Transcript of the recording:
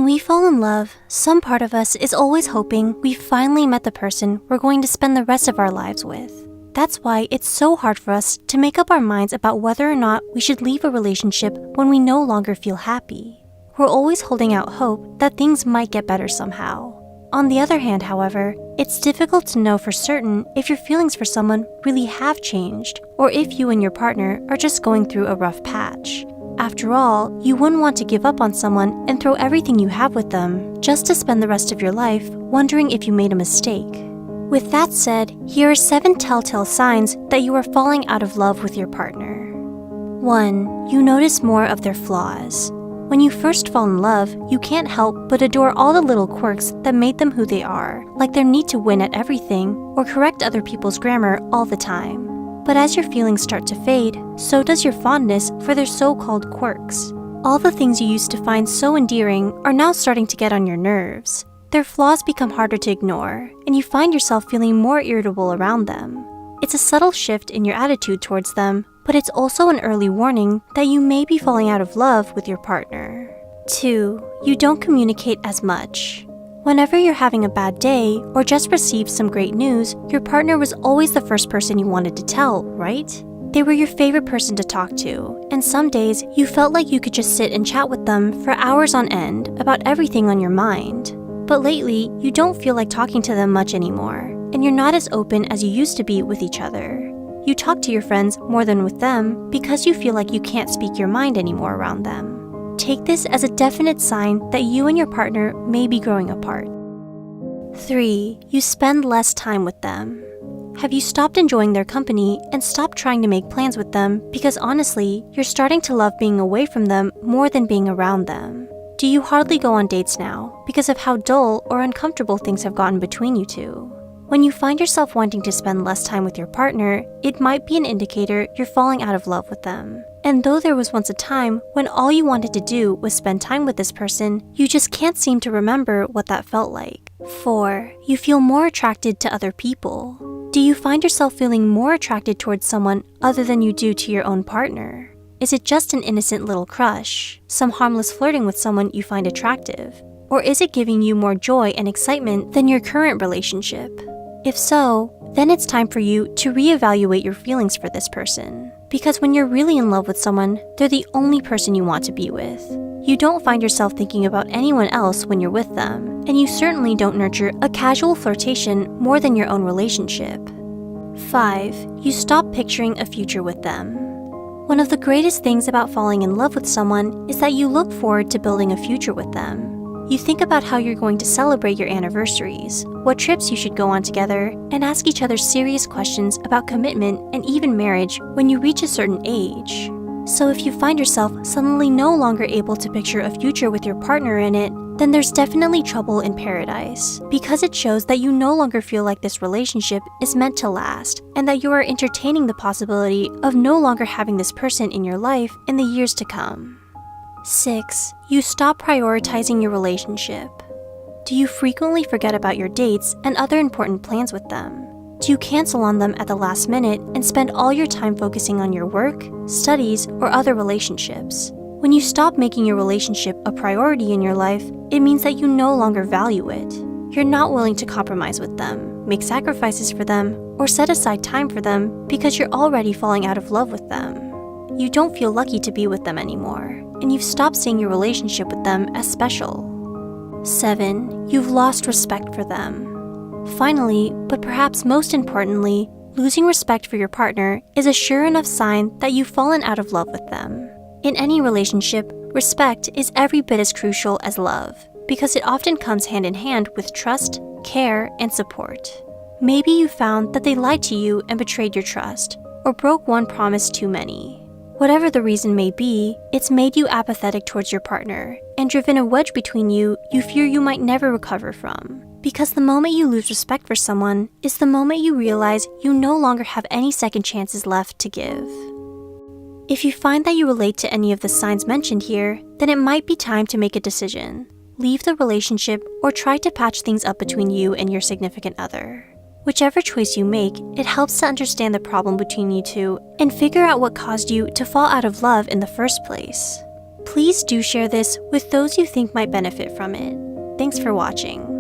we fall in love, some part of us is always hoping we finally met the person we're going to spend the rest of our lives with. That's why it's so hard for us to make up our minds about whether or not we should leave a relationship when we no longer feel happy. We're always holding out hope that things might get better somehow. On the other hand, however, it's difficult to know for certain if your feelings for someone really have changed, or if you and your partner are just going through a rough patch. After all, you wouldn't want to give up on someone and throw everything you have with them just to spend the rest of your life wondering if you made a mistake. With that said, here are 7 telltale signs that you are falling out of love with your partner. 1. You notice more of their flaws. When you first fall in love, you can't help but adore all the little quirks that made them who they are, like their need to win at everything or correct other people's grammar all the time. But as your feelings start to fade, so does your fondness for their so-called quirks. All the things you used to find so endearing are now starting to get on your nerves. Their flaws become harder to ignore, and you find yourself feeling more irritable around them. It's a subtle shift in your attitude towards them, but it's also an early warning that you may be falling out of love with your partner. 2. You don't communicate as much. Whenever you're having a bad day or just received some great news, your partner was always the first person you wanted to tell, right? They were your favorite person to talk to, and some days you felt like you could just sit and chat with them for hours on end about everything on your mind. But lately, you don't feel like talking to them much anymore, and you're not as open as you used to be with each other. You talk to your friends more than with them because you feel like you can't speak your mind anymore around them. Take this as a definite sign that you and your partner may be growing apart. 3. You spend less time with them. Have you stopped enjoying their company and stopped trying to make plans with them because honestly, you're starting to love being away from them more than being around them? Do you hardly go on dates now because of how dull or uncomfortable things have gotten between you two? When you find yourself wanting to spend less time with your partner, it might be an indicator you're falling out of love with them. And though there was once a time when all you wanted to do was spend time with this person, you just can't seem to remember what that felt like. 4. You feel more attracted to other people. Do you find yourself feeling more attracted towards someone other than you do to your own partner? Is it just an innocent little crush, some harmless flirting with someone you find attractive? Or is it giving you more joy and excitement than your current relationship? If so, then it's time for you to reevaluate your feelings for this person. Because when you're really in love with someone, they're the only person you want to be with. You don't find yourself thinking about anyone else when you're with them, and you certainly don't nurture a casual flirtation more than your own relationship. 5. You stop picturing a future with them. One of the greatest things about falling in love with someone is that you look forward to building a future with them. You think about how you're going to celebrate your anniversaries, what trips you should go on together, and ask each other serious questions about commitment and even marriage when you reach a certain age. So if you find yourself suddenly no longer able to picture a future with your partner in it, then there's definitely trouble in paradise, because it shows that you no longer feel like this relationship is meant to last, and that you are entertaining the possibility of no longer having this person in your life in the years to come. 6. You stop prioritizing your relationship. Do you frequently forget about your dates and other important plans with them? Do you cancel on them at the last minute and spend all your time focusing on your work, studies, or other relationships? When you stop making your relationship a priority in your life, it means that you no longer value it. You're not willing to compromise with them, make sacrifices for them, or set aside time for them because you're already falling out of love with them. You don't feel lucky to be with them anymore, and you've stopped seeing your relationship with them as special. 7. You've lost respect for them. Finally, but perhaps most importantly, losing respect for your partner is a sure enough sign that you've fallen out of love with them. In any relationship, respect is every bit as crucial as love, because it often comes hand in hand with trust, care, and support. Maybe you found that they lied to you and betrayed your trust, or broke one promise too many. Whatever the reason may be, it's made you apathetic towards your partner, and driven a wedge between you fear you might never recover from. Because the moment you lose respect for someone is the moment you realize you no longer have any second chances left to give. If you find that you relate to any of the signs mentioned here, then it might be time to make a decision. Leave the relationship or try to patch things up between you and your significant other. Whichever choice you make, it helps to understand the problem between you two and figure out what caused you to fall out of love in the first place. Please do share this with those you think might benefit from it. Thanks for watching.